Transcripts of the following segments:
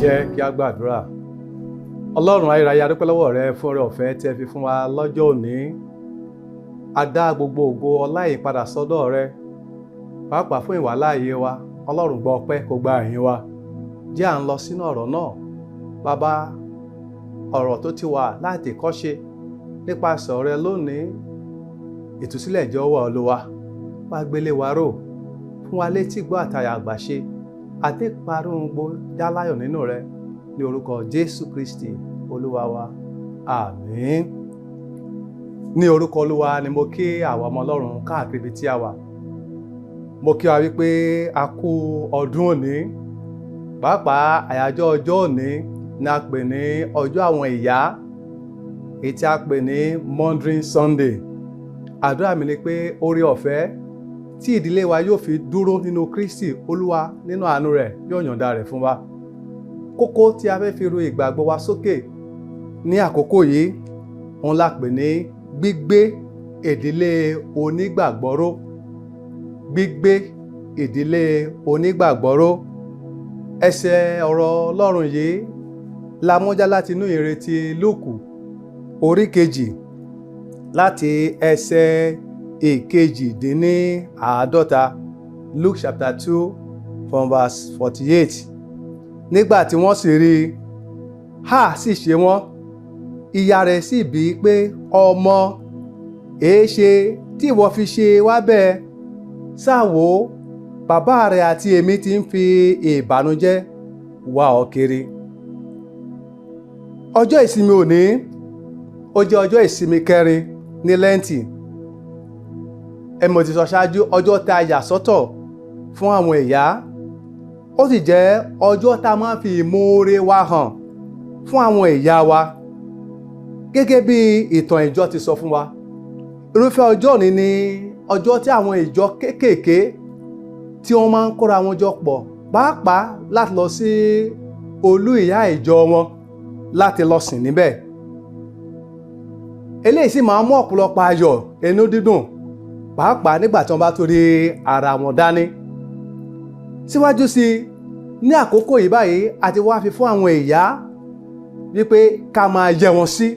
jẹ́ kí a gbàdúrà. Ọlọ́run ayérayé, a dúpẹ́ lọ́wọ́ rẹ fún oore ọ̀fẹ́ tí ẹ fi fún wa lọ́jọ́ òní. A dá gbogbo ògo ọlá yìí padà sọ́dọ̀ rẹ, pàápàá fún ìwàláàyè wa. Ọlọ́run gbọ́ ọpẹ́, kó gba ìyìn wa. Jẹ́ à ń lọ sínú ọ̀rọ̀ náà. Bàbá, ọ̀rọ̀ tó ti wà láti kọ́ṣe nípasẹ̀ ọ̀rẹ́ lónìí, ìtúsílẹ̀ jẹ́ ọwọ́ Olúwa. Wá gbélé wa ró, fún wa létí gbọ́ àtàyà àgbàṣe, àti parun gbogbo jáláyọ̀ nínú rẹ, ní orúkọ Jésù Kristi Olúwa wa. Àmín. Ní orúkọ Olúwa ni mo kí àwọn ọmọ Ọlọ́run káàkiri ibi tí a wà. Mo kí wa wípé a kú ọdún òní. Pàápàá àyájọ́ ọjọ́ òní ni a pè ní ọjọ́ àwọn ìyá, èyí tí a pè ní Mothering Sunday. Àdúrà mi ni pé oore ọ̀fẹ́ tí ìdílé wa yóò fi dúró nínú Kristi Olúwa nínú àánú rẹ̀ yóò yọ̀ǹda rẹ̀ fún wa. Kókó tí a fẹ́ fi ru ìgbàgbọ́ wa sókè ní àkókò yìí, òun la pè ní gbígbé ìdílé onígbàgbọ́ ró. Gbígbé ìdílé onígbàgbọ́ ró. Ẹsẹ̀ ọ̀rọ̀ Ọlọ́run yìí la mú já láti inú ìrètí Lúùkù orí 2 láti ẹsẹ̀ 51. Luke chapter 2 from verse 48. Nígbà tí wọ́n sì rí i, sì ṣe wọ́n. Ìyá rẹ̀ sì bí i pé, ọmọ, èéṣe tí ìwọ fi ṣe wá bẹ́ẹ̀? Sáà wò, bàbá rẹ̀ àti èmi ti ń fi ìbànújẹ́ wá ọ kiri. Ọjọ́ ìsinmi òní, ó jẹ́ ọjọ́ ìsinmi kẹrin ní lenti. Mo ti sọ ṣáájú, ọjọ́ tá a yà sọ́tọ̀ fún àwọn ìyá. Ó sì jẹ́ ọjọ́ tá a máa fi ìmoore wa hàn fún àwọn ìyá wa. Gẹ́gẹ́ bí ìtàn ìjọ ti sọ fún wa, irúfẹ́ ọjọ́ òní ni ọjọ́ tí àwọn ìjọ kéékèèké tí wọ́n máa ń kóra wọn jọ pọ̀, pàápàá láti lọ sí olú ìyá ìjọ wọn láti lọ sìn níbẹ̀. Eléyìí sì máa ń mú ọ̀pọ̀lọpọ̀ ayọ̀, inú dídùn, pàápàá nígbà tí wọ́n bá torí ara wọn dání. Síwájú sí i, ní àkókò yìí báyìí, a ti wá fi fún àwọn ìyá wípé ká máa yẹ wọn sí,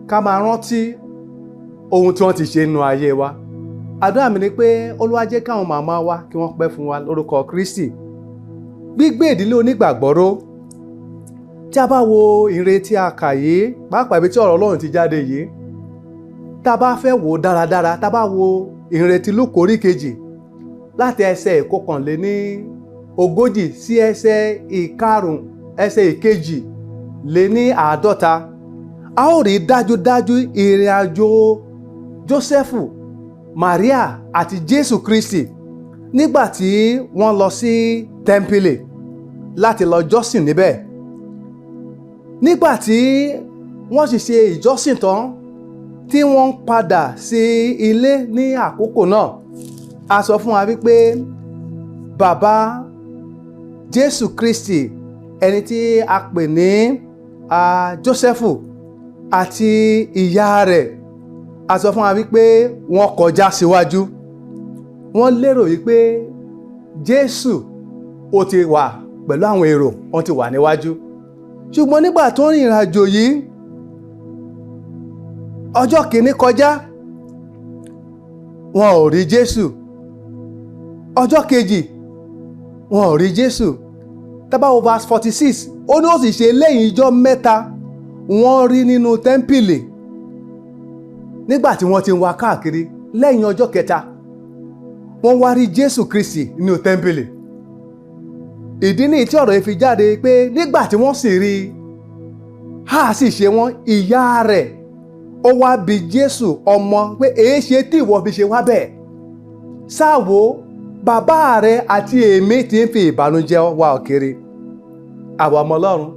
ká máa rántí ohun tí wọ́n ti ṣe nínú ayé wa. Àdúrà mi ni pé Olúwa jẹ́ káwọn màmá wa kí wọ́n pẹ́ fún wa lórúkọ Kristi. Gbígbé ìdílé onígbàgbọ́ ró. Tí a bá wo ìre tí a kà yìí, pàápàá ibi tí ọ̀rọ̀ Ọlọ́run ti jáde yìí, tá a bá fẹ́ wò dáradára, tá a bá wo ìre tí Lúùkù orí 2 láti ẹsẹ̀ 51 sí ẹsẹ̀ 52, a ó rí dájúdájú ìrìn àjò Jósẹ́fù, Màríà àti Jésù Kristi nígbà tí wọ́n lọ sí tẹ́ḿpìlì láti lọ jọ́sìn níbẹ̀. Nígbà tí wọ́n sì ṣe ìjọ́sìn tán, tí wọ́n ń padà sí ilé ní àkókò náà, a sọ fún wa wípé bàbá Jésù Kristi, ẹni tí a pè ní Jósẹ́fù, àti ìyá rẹ̀, a sọ fún wa wípé wọ́n kọjá síwájú. Wọ́n lérò wípé Jésù ó ti wà pẹ̀lú àwọn èrò, wọ́n ti wà níwájú. Ṣùgbọ́n nígbà tó ń rìn ìrìnàjò yìí, ọjọ́ kìíní kọjá, wọn ò rí Jésù. Ọjọ́ kejì, wọn ò rí Jésù. Tá bá wo verse 46, ó ní ó sì ṣe lẹ́yìn ijọ́ 3 wọ́n rí nínú tẹ́ḿpìlì. Nígbà tí wọ́n ti ń wá káàkiri, lẹ́yìn ọjọ́ 3 wọ́n wá rí Jésù Kristi nínú tẹ́ḿpìlì. Ìdí nìyí tí ọ̀rọ̀ yìí fi jáde pé nígbà tí wọ́n sì rí i, sì ṣe wọ́n. Ìyá rẹ̀ ó wá bi Jésù, ọmọ, pé èéṣe tí ìwọ fi ṣe wá bẹ́ẹ̀? Sáà wò, bàbá rẹ̀ àti èmi ti ń fi ìbànújẹ́ wá ọ kiri. Àwa ọmọ Ọlọ́run,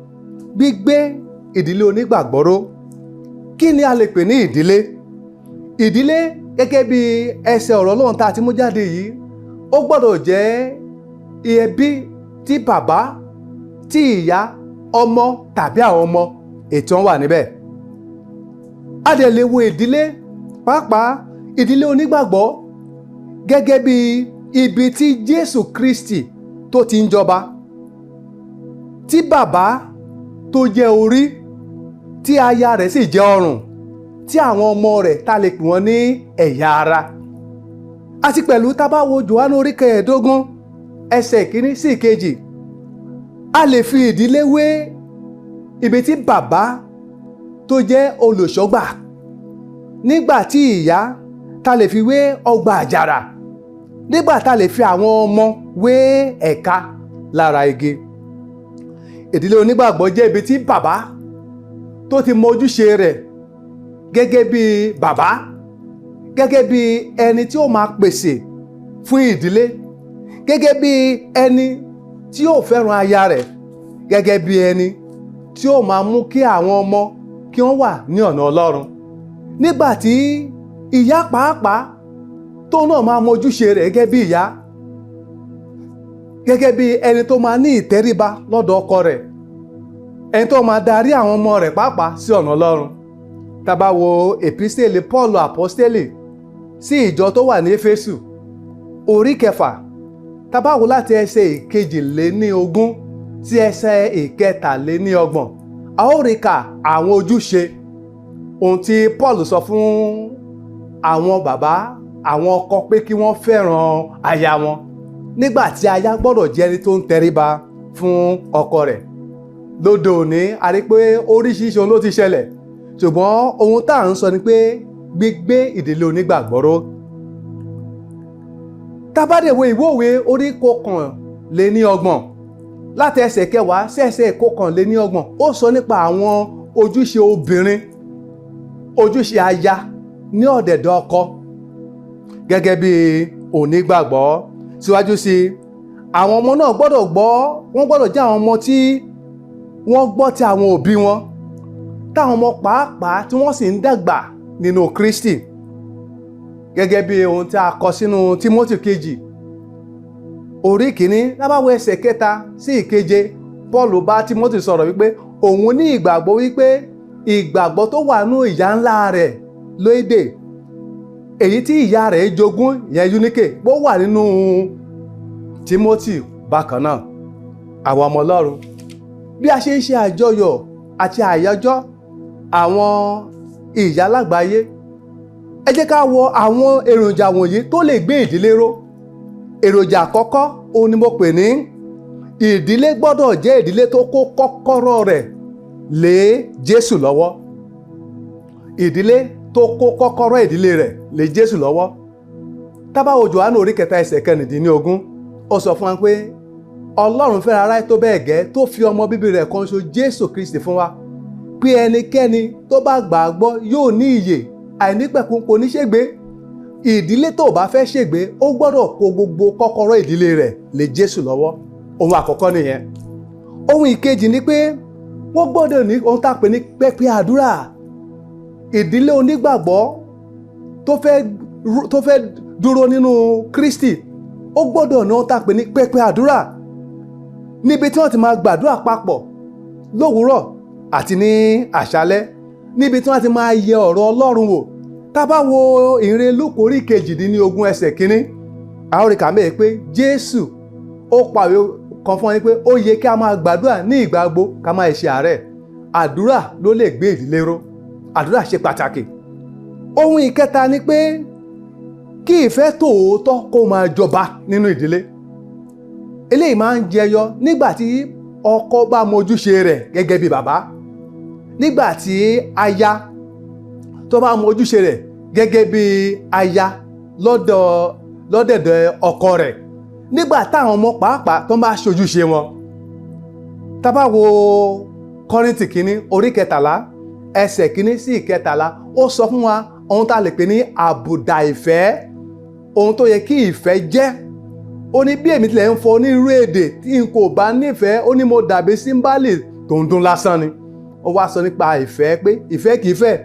gbígbé ìdílé onígbàgbọ́ ró. Kí ni a lè pè ní ìdílé? Ìdílé, gẹ́gẹ́ bí ẹsẹ̀ ọ̀rọ̀ Ọlọ́run tá a ti mú jáde yìí, ó gbọ́dọ̀ jẹ́ ẹbí tí bàbá, tí ìyá, ọmọ tàbí àwọn ọmọ ètò wọn wà níbẹ̀. A dẹ̀ lè wo ìdílé, pàápàá ìdílé onígbàgbọ́, gẹ́gẹ́ bí ibi tí Jésù Kristi tó ti ń jọba. tí bàbá tó jẹ́ orí, tí aya rẹ̀ sì jẹ́ ọrùn, tí àwọn ọmọ rẹ̀ ta lè pè wọ́n ní ẹ̀yà ara. Àti pẹ̀lú tá bá wo Jòhánù orí 15 ẹsẹ̀ 1 sí 2, a lè fi ìdílé wé ibi tí bàbá tó jẹ́ olùṣọ́gbà, nígbà tí ìyá ta lè fi wé ọgbà àjàrà, nígbà tá lè fi àwọn ọmọ wé ẹ̀ka lára igi. Ìdílé onígbàgbọ́ jẹ́ ibi tí bàbá tó ti mọ ojúṣe rẹ̀ gẹ́gẹ́ bí bàbá, gẹ́gẹ́ bí ẹni tí ó máa pèsè fún ìdílé, gẹ́gẹ́ bí ẹni tí ó fẹ́ràn aya rẹ̀, gẹ́gẹ́ bí ẹni tí ó máa mú kí àwọn ọmọ kí wọ́n wà ní ọ̀nà Ọlọ́run. Nígbà tí ìyá pàápàá tó náà máa mọ ojúṣe rẹ̀ gẹ́gẹ́ bí ìyá, gẹ́gẹ́ bí ẹni tó máa ní ìtẹríba lọ́dọ̀ ọkọ rẹ̀, ẹni tó máa darí àwọn ọmọ rẹ̀ pàápàá sí ọ̀nà Ọlọ́run. Tá bá wo èpísítélì Paul àpọ́stélì sí ìjọ tó wà ní Éfésù orí 6, tá bá wo láti ẹsẹ̀ 22 sí ẹsẹ̀ 23, a ó rí kà àwọn ojúṣe ohun tí Paul sọ fún àwọn bàbá, àwọn ọkọ pé kí wọ́n fẹ́ràn aya wọn, nígbà tí aya gbọ́dọ̀ jẹ́ ẹni tó ń tẹríba fún ọkọ rẹ̀. Lóde òní a rí pé oríṣiríṣi ohun ló ti ṣẹlẹ̀, ṣùgbọ́n ohun tá à ń sọ ni pé gbígbé ìdílé onígbàgbọ́ ró. Tá bá dé wo ìwé Òwe orí 29 láti ẹsẹ̀ 10 sí ẹsẹ̀ 29, ó sọ nípa àwọn ojúṣe obìnrin, ojúṣe aya ní ọ̀dẹ̀dẹ̀ ọkọ gẹ́gẹ́ bí onígbàgbọ́. Síwájú sí àwọn ọmọ náà gbọ́dọ̀ jẹ́ àwọn ọmọ tí wọ́n gbọ́ ti àwọn òbí wọn, táwọn ọmọ pàápàá tí wọ́n sì ń dàgbà nínú Kristi, gẹ́gẹ́ bí ohun tí a kọ sínú Tímótì kejì orí 1 lábáwo ẹsẹ̀ 3 sí 7. Paul bá Tímótì sọ̀rọ̀ wípé òun ní ìgbàgbọ́ wípé ìgbàgbọ́ tó wà nínú ìyá ńlá rẹ̀ lóde, èyí tí ìyá rẹ̀ jogún yẹn Yúníkè, bó wà nínú Tímótì bákan náà. Àwọn ọmọ Ọlọ́run, bí a ṣe ń ṣe àjọyọ̀ àti àyájọ́ àwọn ìyá lágbàáyé, ẹ jẹ́ ká wo àwọn èròjà wọ̀nyí tó lè gbé ìdílé ró. Èròjà àkọ́kọ́ òun ni mo pè ní ìdílé gbọ́dọ̀ jẹ́ ìdílé tó kó kọ́kọ́rọ́ rẹ̀ lé Jésù lọ́wọ́. Ìdílé tó kó kọ́kọ́rọ́ ìdílé rẹ̀ lé Jésù lọ́wọ́. Tá bá wo Jòhánù orí 3 ẹsẹ̀ 19, ó sọ fún wa pé Ọlọ́run fẹ́ràn aráyé tó bẹ́ẹ̀ gẹ́ tó fi ọmọ bíbí rẹ̀ kan ṣoṣo Jésù Kristi fún wa, pé ẹnikẹ́ni tó bá gbàgbọ́ yóò ní ìyè àìnípẹ̀kun, kò ní ṣègbé. Ìdílé tó bá fẹ́ ṣègbé, ó gbọ́dọ̀ kó gbogbo kọ́kọ́rọ́ ìdílé rẹ̀ lé Jésù lọ́wọ́. Ohun àkọ́kọ́ nìyẹn. Ohun ìkejì ni pé wọ́n gbọ́dọ̀ ní ohun tá a pè ní pẹpẹ àdúrà. Ìdílé onígbàgbọ́ tó fẹ́ dúró nínú Kristi, ó gbọ́dọ̀ ní ohun tá a pè ní pẹpẹ àdúrà, níbi tí wọ́n ti máa gbàdúrà papọ̀ lówùúrọ̀ àti ní àṣálẹ́, níbi tí wọ́n ti máa yẹ ọ̀rọ̀ Ọlọ́run wò. Tá bá wo ìhìnrere Lúùkù orí 22 ẹsẹ̀ 1, a ó rí kà mẹ́ẹ̀ pé Jésù ó pàwé kan fún wọn pé ó yẹ kí a máa gbàdúrà ní ìgbà gbogbo, ká máa ṣe àárẹ̀. Àdúrà ló lè gbé ìdílé ró. Àdúrà ṣe pàtàkì. Ohun ìkẹta ni pé kí ìfẹ́ tòótọ́ kó máa jọba nínú ìdílé. Eléyìí máa ń jẹyọ nígbà tí ọkọ bá mojúṣe rẹ̀ gẹ́gẹ́ bí bàbá, nígbà tí aya tó bá mojúṣe rẹ̀ gẹ́gẹ́ bí aya lọ́dẹ̀dẹ̀ ọkọ rẹ̀, nígbà táwọn ọmọ pàápàá tó bá ṣojúṣe wọn. Tá bá wo Kọ́ríńtì kínní orí 13 ẹsẹ̀ 1 sí 13, ó sọ fún wa ohun tá a lè pè ní àbùdá ìfẹ́, ohun tó yẹ kí ìfẹ́ jẹ́. Ó ní bí èmi tilẹ̀ ń fọ onírúurú èdè tí n kò bá nífẹ̀ẹ́, ó ní mo dàbí símbálì tó ń dún lásán ni. Ó wá sọ nípa ìfẹ́ pé ìfẹ́ kìí fẹ́,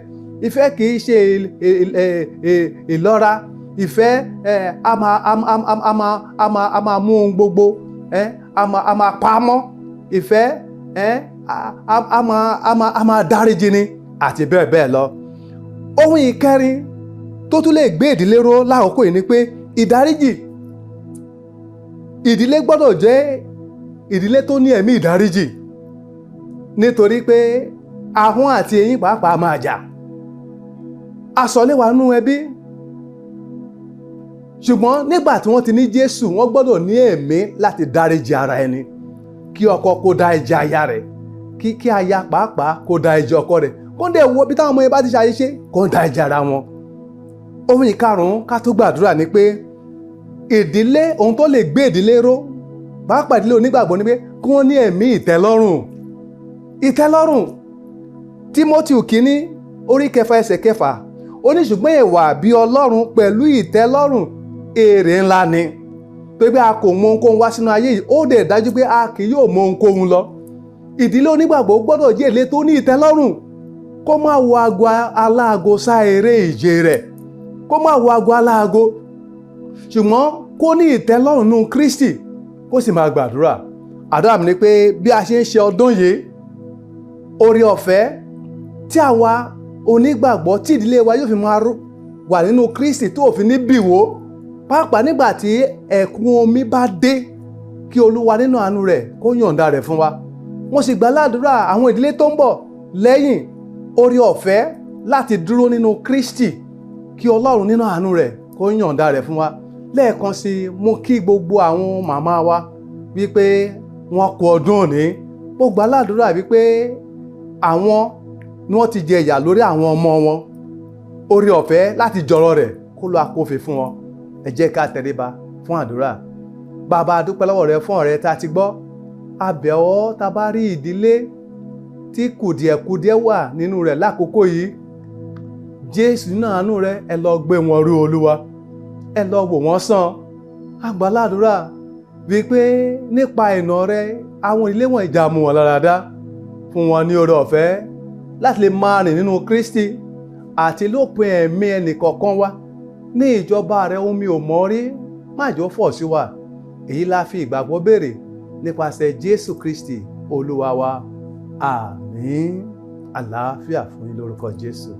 ìfẹ́ kìí ṣe ìlọ́ra, ìfẹ́ a máa mú ohun gbogbo, a máa pamọ́, ìfẹ́ a máa dáríjì ni, àti bẹ́ẹ̀ bẹ́ẹ̀ lọ. Ohun ìkẹrin tó tún lè gbé ìdílé ró lákòókò yìí ni pé ìdáríjì. Ìdílé gbọ́dọ̀ jẹ́ ìdílé tó ní ẹ̀mí ìdáríjì. nítorí pé ahọ́n àti eyín pàápàá máa jà. Àsọ̀lé wà nínú ẹbí, ṣùgbọ́n nígbà tí wọ́n ti ní Jésù wọ́n gbọ́dọ̀ ní ẹ̀mí láti dáríjì ara ẹni. Kí ọkọ kó dáríjì aya rẹ̀, kí aya pàápàá kó dáríjì ọkọ rẹ̀, kó dẹ̀ wo bí táwọn ọmọ yẹn bá ti ṣàṣìṣe kó dáríjì ara wọn. Ohun ìkarùn-ún ká tó gbàdúrà ni pé ìdílé, ohun tó lè gbé ìdílé ró pàápàá ìdílé onígbàgbọ́ ni pé kí wọ́n ní ẹ̀mí ìtẹ́lọ́rùn. Ìtẹ́lọ́rùn. Tímótì kínní orí 6 ẹsẹ̀ 6 ó ní ṣùgbọ́n ìwà bí Ọlọ́run pẹ̀lú ìtẹ́lọ́rùn èrè ńlá ni. Pé bí a kò mọ ohunkóhun wá sínú ayé yìí ó dẹ̀ dájú pé a kì yóò mọ ohunkóhun lọ. Ìdílé onígbàgbọ́ gbọ́dọ̀ jẹ́ ìdílé tó ní ìtẹ́lọ́rùn. Kó má wo aago aláago sá eré ìje rẹ̀, kó má wo aago aláago, ṣùgbọ́n kó ní ìtẹ́lọ́rùn nínú Kristi, kó sì máa gbàdúrà. Àdúrà mi ni pé bí a ṣe ń ṣe ọdún yìí, oore ọ̀fẹ́ tí àwa onígbàgbọ́ tí ìdílé wa yóò fi máa wà nínú Kristi tó fi ní bìwó, pàápàá nígbà tí ẹ̀kún omi bá dé, kí Olúwa nínú àánú rẹ̀ kó yọ̀ǹda rẹ̀ fún wa. Mo sì gbà ládùúrà àwọn ìdílé tó ń bọ̀ lẹ́yìn, oore ọ̀fẹ́ láti dúró nínú Kristi, kí Ọlọ́run nínú àánú rẹ̀ kó yọ̀ǹda rẹ̀ fún wa. Lẹ́ẹ̀kan sí mo kí gbogbo àwọn màmá wa wípé wọ́n kú ọdún òní. Mo gbà ládùúrà wípé àwọn ni wọ́n ti jẹ ìyà lórí àwọn ọmọ wọn. Oore ọ̀fẹ́ láti jọrọ rẹ̀ kó lọ akófin fún wọn. Ẹ jẹ́ ká tẹríba fún àdúrà. Bàbá, a dúpẹ́ lọ́wọ́ rẹ fún ọ̀rẹ́ tá a ti gbọ́. A bẹ̀ ọ́, tá bá rí ìdílé tí kùdìẹ̀kudiẹ wà nínú rẹ̀ lákòókò yìí, Jésù nínú àánú rẹ ẹ lọ gbé wọn rú Olúwa, ẹ lọ wò wọ́n sàn. A gbà ládùúrà wípé nípa ìnà rẹ àwọn ilé wọn ìdààmú wọn lára dá, fún wọn ní oore ọ̀fẹ́ láti lè máa rìn nínú Kristi àti lópin ẹ̀mí ẹnìkọ̀ọ̀kan wa ní ìjọba rẹ. Ohun mi ò mọ̀ rí, má jẹ́ ó fọ̀ sí wa. Èyí la fi ìgbàgbọ́ béèrè nípasẹ̀ Jésù Kristi Olúwa wa. Àmín. Àlàáfíà fún yín lórúkọ Jésù.